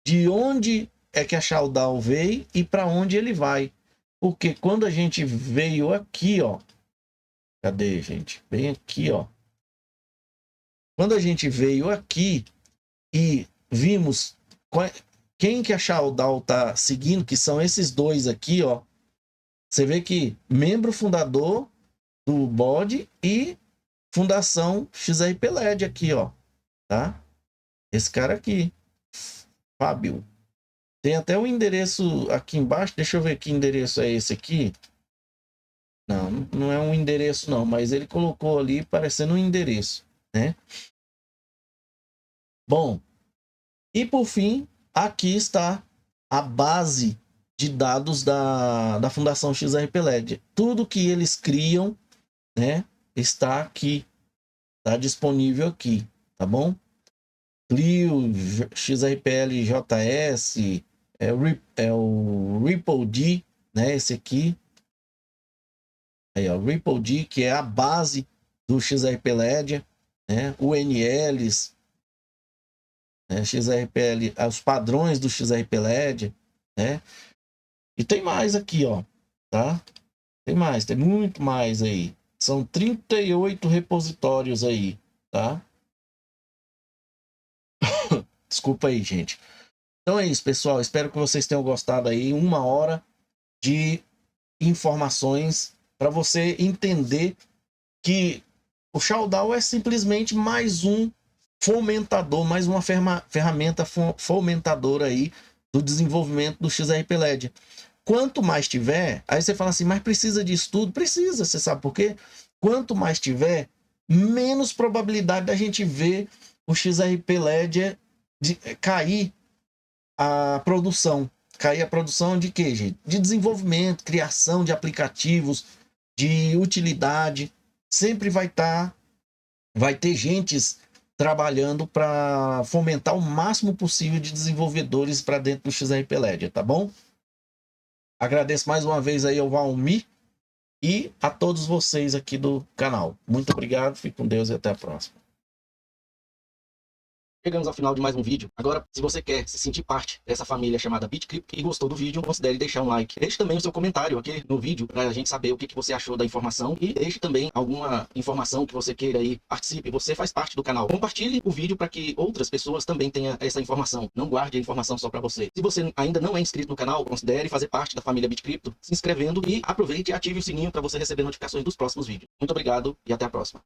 de onde é que a Showdown veio e para onde ele vai. Porque quando a gente veio aqui, ó. Cadê, gente? Bem aqui, ó. Quando a gente veio aqui e vimos quem que a Showdown tá seguindo, que são esses dois aqui, ó. Você vê que membro fundador do BOD e Fundação XRP Ledger aqui, ó. Tá? Esse cara aqui, Fábio. Tem até o endereço aqui embaixo. Deixa eu ver que endereço é esse aqui. Não, não é um endereço não, mas ele colocou ali parecendo um endereço, né? Bom, e por fim, aqui está a base de dados da Fundação XRP-LED. Tudo que eles criam, né, está aqui, está disponível aqui, tá bom? Clio, XRPL JS, é o RippleD, né, esse aqui. Aí, ó, RippleD, que é a base do XRP-LED, né, UNLs, né, XRPL, os padrões do XRP-LED, né? E tem mais aqui, ó, tá? Tem mais, tem muito mais aí. São 38 repositórios aí, tá? Desculpa aí, gente. Então é isso, pessoal. Espero que vocês tenham gostado aí. 1 hora de informações para você entender que o Showdown é simplesmente mais um fomentador, mais uma ferramenta fomentadora aí do desenvolvimento do XRP-LED. Quanto mais tiver, aí você fala assim, mas precisa de estudo? Precisa, você sabe por quê? Quanto mais tiver, menos probabilidade da gente ver o XRP-LED cair a produção. Cair a produção de quê, gente? De desenvolvimento, criação de aplicativos, de utilidade. Sempre vai ter gentes trabalhando para fomentar o máximo possível de desenvolvedores para dentro do XRP-LED, tá bom? Agradeço mais uma vez aí ao Valmir e a todos vocês aqui do canal. Muito obrigado, fique com Deus e até a próxima. Chegamos ao final de mais um vídeo. Agora, se você quer se sentir parte dessa família chamada BitCrypto e gostou do vídeo, considere deixar um like. Deixe também o seu comentário aqui no vídeo para a gente saber o que você achou da informação e deixe também alguma informação que você queira aí. Participe, você faz parte do canal. Compartilhe o vídeo para que outras pessoas também tenham essa informação. Não guarde a informação só para você. Se você ainda não é inscrito no canal, considere fazer parte da família BitCrypto, se inscrevendo e aproveite e ative o sininho para você receber notificações dos próximos vídeos. Muito obrigado e até a próxima.